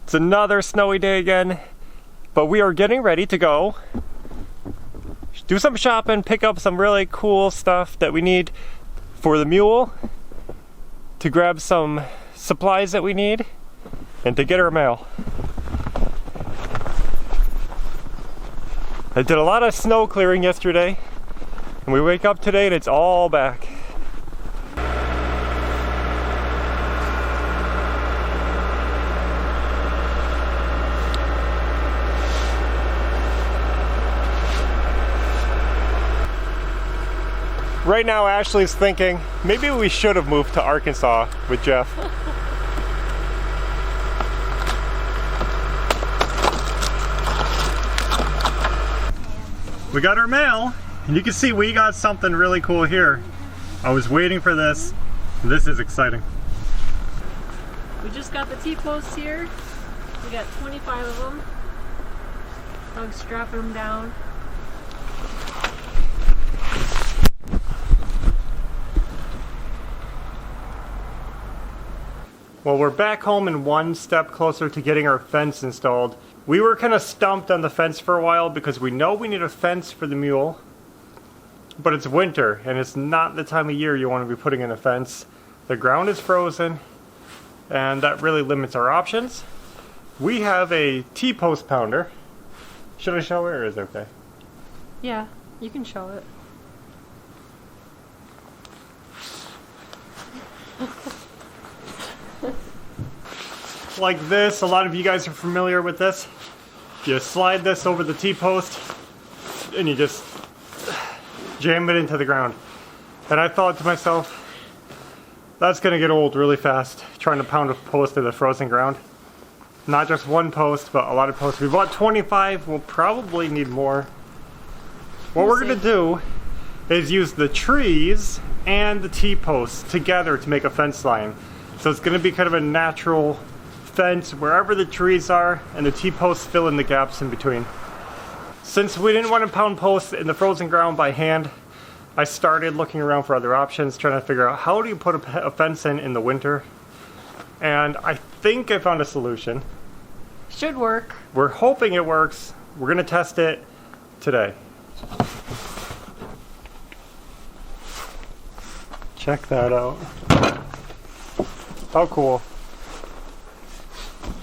It's another snowy day again, but we are getting ready to go do some shopping, pick up some really cool stuff that we need for the mule, to grab some supplies that we need, and to get our mail. I did a lot of snow clearing yesterday, and we wake up today and it's all back. Right now Ashley's thinking, maybe we should have moved to Arkansas with Jeff. We got our mail, and you can see we got something really cool here. I was waiting for this. This is exciting. We just got the T-posts here. We got 25 of them. I'm strapping them down. Well, we're back home and one step closer to getting our fence installed. We were kind of stumped on the fence for a while because we know we need a fence for the mule, but it's winter and it's not the time of year you want to be putting in a fence. The ground is frozen and that really limits our options. We have a T-post pounder. Should I show it or is it okay? Yeah, you can show it. Like this, a lot of you guys are familiar with this. You slide this over the T-post and you just jam it into the ground. And I thought to myself, that's gonna get old really fast, trying to pound a post to the frozen ground. Not just one post, but a lot of posts. We bought 25, we'll probably need more. What we're gonna do is use the trees and the T-posts together to make a fence line. So it's gonna be kind of a natural fence wherever the trees are, and the T-posts fill in the gaps in between. Since we didn't want to pound posts in the frozen ground by hand, I started looking around for other options, trying to figure out how do you put a fence in the winter. And I think I found a solution. Should work. We're hoping it works. We're gonna test it today. Check that out. How cool.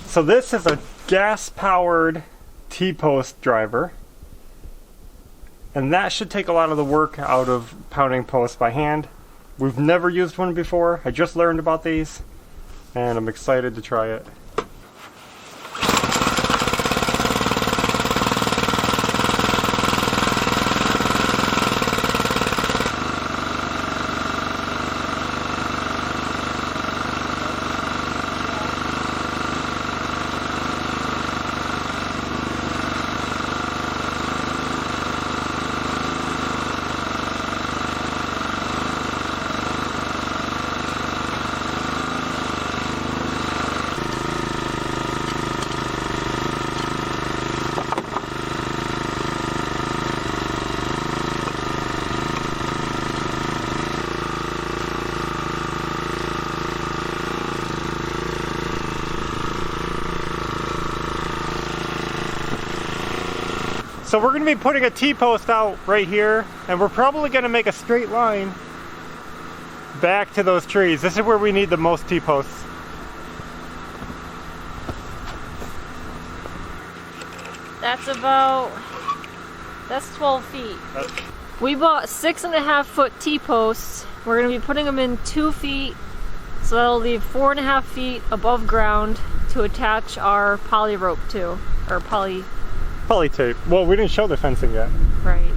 So this is a gas-powered T-post driver, and that should take a lot of the work out of pounding posts by hand. We've never used one before. I just learned about these, and I'm excited to try it. So we're going to be putting a T-post out right here, and we're probably going to make a straight line back to those trees. This is where we need the most T-posts. That's 12 feet. We bought 6.5 foot T-posts. We're going to be putting them in 2 feet, so that'll leave 4.5 feet above ground to attach our poly rope to, or poly tape. Well, we didn't show the fencing yet. Right.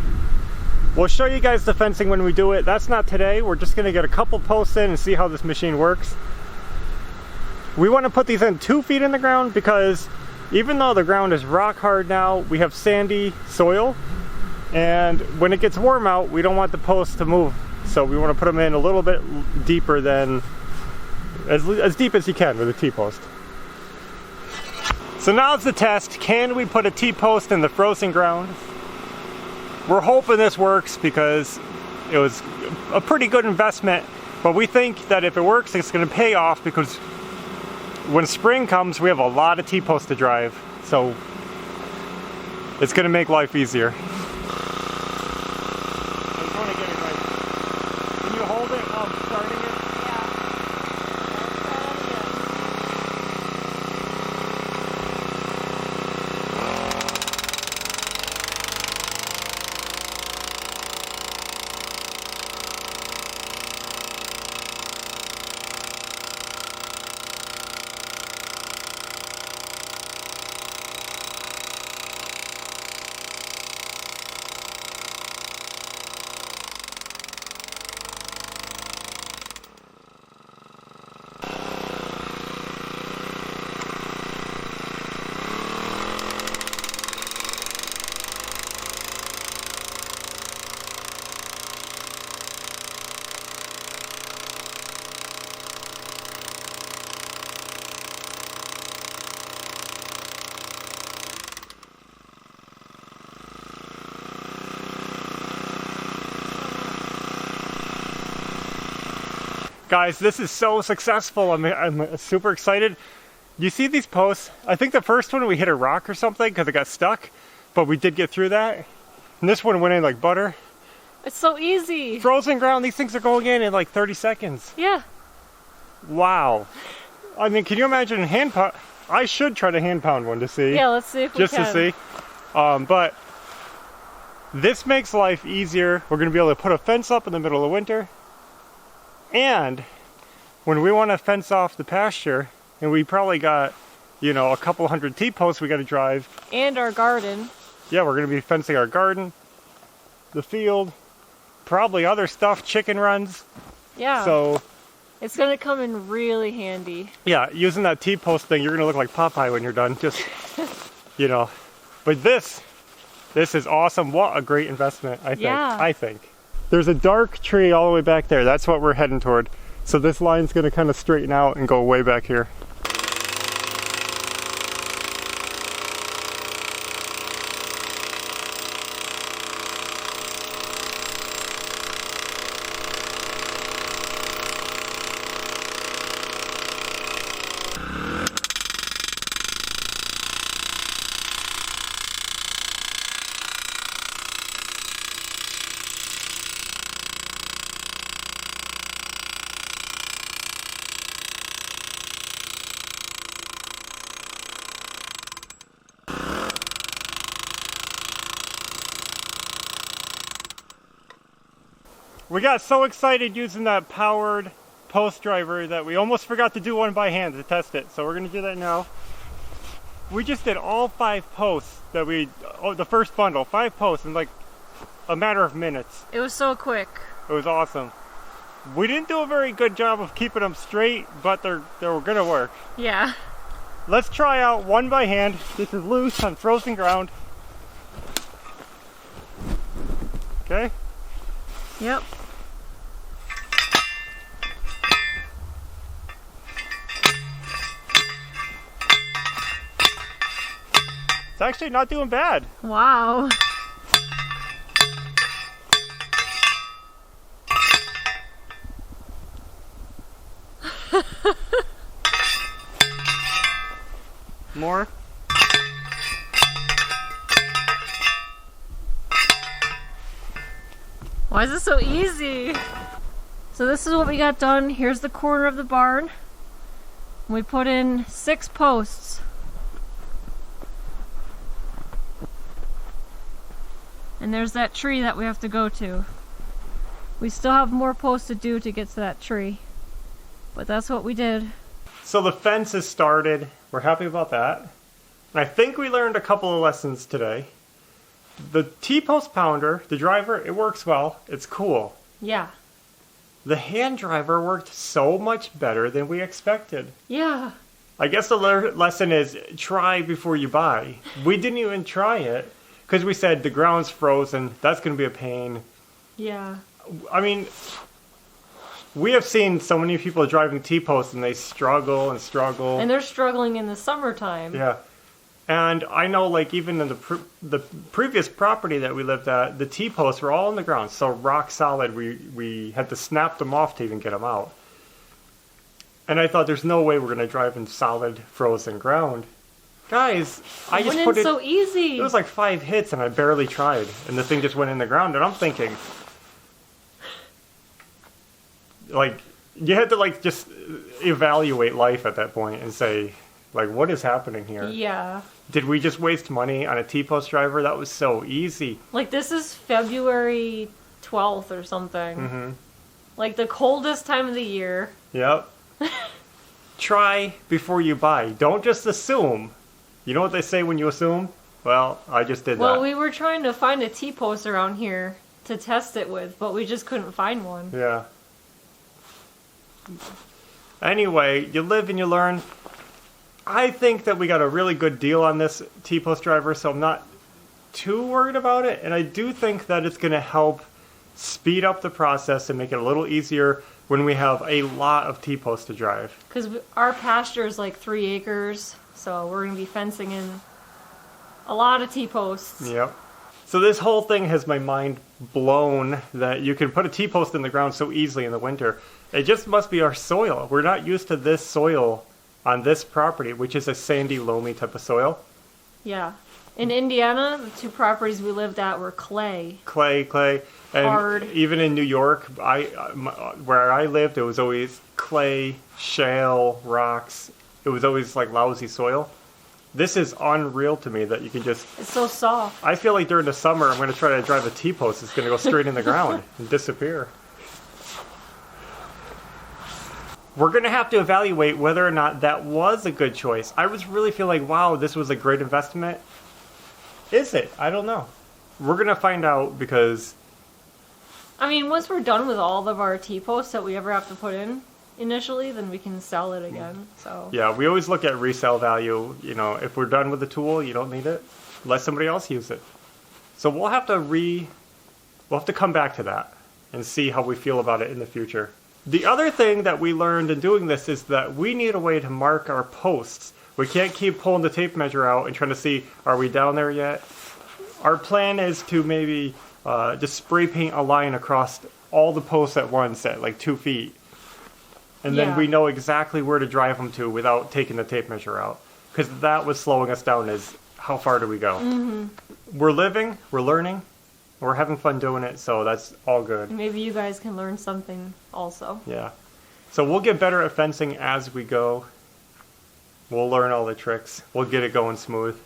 We'll show you guys the fencing when we do it. That's not today. We're just gonna get a couple posts in and see how this machine works. We want to put these in 2 feet in the ground because even though the ground is rock hard now, we have sandy soil, and when it gets warm out, we don't want the posts to move. So we want to put them in a little bit deeper than, as deep as you can with a T-post. So now it's the test. Can we put a T-post in the frozen ground? We're hoping this works because it was a pretty good investment, but we think that if it works, it's going to pay off because when spring comes, we have a lot of T-posts to drive, so it's gonna make life easier. I just want to get it right. Can you hold it while I'm starting it? Guys, this is so successful. I'm super excited. You see these posts? I think the first one we hit a rock or something because it got stuck, but we did get through that. And this one went in like butter. It's so easy. Frozen ground, these things are going in like 30 seconds. Yeah. Wow. I mean, can you imagine hand pound? I should try to hand pound one to see. Yeah, let's see if we can. Just to see. But this makes life easier. We're going to be able to put a fence up in the middle of winter. And when we want to fence off the pasture, and we probably got, you know, a couple hundred T-posts we got to drive. And our garden. Yeah, we're going to be fencing our garden, the field, probably other stuff, chicken runs. Yeah. So it's going to come in really handy. yeah, using that T-post thing, you're going to look like Popeye when you're done. Just, you know. But this is awesome. What a great investment, I think. Yeah. I think. There's a dark tree all the way back there. That's what we're heading toward. So this line's going to kind of straighten out and go way back here. We got so excited using that powered post driver that we almost forgot to do one by hand to test it. So we're going to do that now. We just did all 5 posts that the first bundle, 5 posts in like a matter of minutes. It was so quick. It was awesome. We didn't do a very good job of keeping them straight, but they were going to work. Yeah. Let's try out one by hand. This is loose on frozen ground. Okay? Yep. It's actually not doing bad. Wow. More. Why is this so easy? So this is what we got done. Here's the corner of the barn. We put in 6 posts. And there's that tree that we have to go to. We still have more posts to do to get to that tree. But that's what we did. So the fence has started. We're happy about that. And I think we learned a couple of lessons today. The T-post pounder, the driver, it works well. It's cool. Yeah. The hand driver worked so much better than we expected. Yeah. I guess the lesson is try before you buy. We didn't even try it because we said the ground's frozen. That's going to be a pain. Yeah. I mean, we have seen so many people driving T-posts and they struggle and struggle. And they're struggling in the summertime. Yeah. And I know, like, even in the previous property that we lived at, the T-posts were all on the ground, so rock solid. We had to snap them off to even get them out. And I thought there's no way we're gonna drive in solid frozen ground. Guys, I just went put in it so easy. It was like 5 hits and I barely tried. And the thing just went in the ground and I'm thinking, like, you had to like just evaluate life at that point and say, like, what is happening here? Yeah. Did we just waste money on a T-post driver? That was so easy. Like, this is February 12th or something. Mm-hmm. Like, the coldest time of the year. Yep. Try before you buy. Don't just assume. You know what they say when you assume? Well, I just did that. Well, we were trying to find a T-post around here to test it with, but we just couldn't find one. Yeah. Anyway, you live and you learn. I think that we got a really good deal on this T-post driver, so I'm not too worried about it. And I do think that it's going to help speed up the process and make it a little easier when we have a lot of T-posts to drive. Because our pasture is like 3 acres, so we're going to be fencing in a lot of T-posts. Yep. So this whole thing has my mind blown that you can put a T-post in the ground so easily in the winter. It just must be our soil. We're not used to this soil on this property, which is a sandy, loamy type of soil. Yeah. In Indiana, the 2 properties we lived at were clay. Clay. And hard. Even in New York, where I lived, it was always clay, shale, rocks. It was always like lousy soil. This is unreal to me that you can just... It's so soft. I feel like during the summer, I'm going to try to drive a T-post. It's going to go straight in the ground and disappear. We're going to have to evaluate whether or not that was a good choice. I was really feel like, wow, this was a great investment. Is it? I don't know. We're going to find out because... I mean, once we're done with all of our T-posts that we ever have to put in initially, then we can sell it again. So yeah, we always look at resale value. You know, if we're done with the tool, you don't need it. Let somebody else use it. So we'll have to come back to that and see how we feel about it in the future. The other thing that we learned in doing this is that we need a way to mark our posts. We can't keep pulling the tape measure out and trying to see, are we down there yet? Our plan is to maybe just spray paint a line across all the posts at once at like 2 feet. And then we know exactly where to drive them to without taking the tape measure out. Because that was slowing us down, is how far do we go? Mm-hmm. We're living, we're learning, we're having fun doing it, so that's all good. Maybe you guys can learn something also. Yeah. So we'll get better at fencing as we go. We'll learn all the tricks. We'll get it going smooth.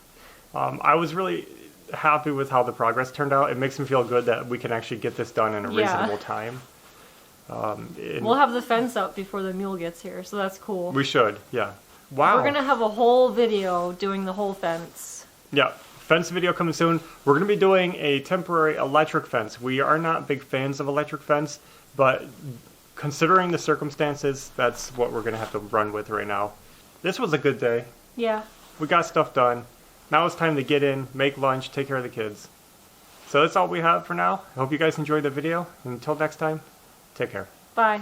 I was really happy with how the progress turned out. It makes me feel good that we can actually get this done in a reasonable time. We'll have the fence up before the mule gets here, so that's cool. We should, yeah. Wow. We're going to have a whole video doing the whole fence. Yeah, fence video coming soon. We're going to be doing a temporary electric fence. We are not big fans of electric fence, but considering the circumstances, that's what we're going to have to run with right now. This was a good day. Yeah. We got stuff done. Now it's time to get in, make lunch, take care of the kids. So that's all we have for now. I hope you guys enjoyed the video. Until next time, take care. Bye.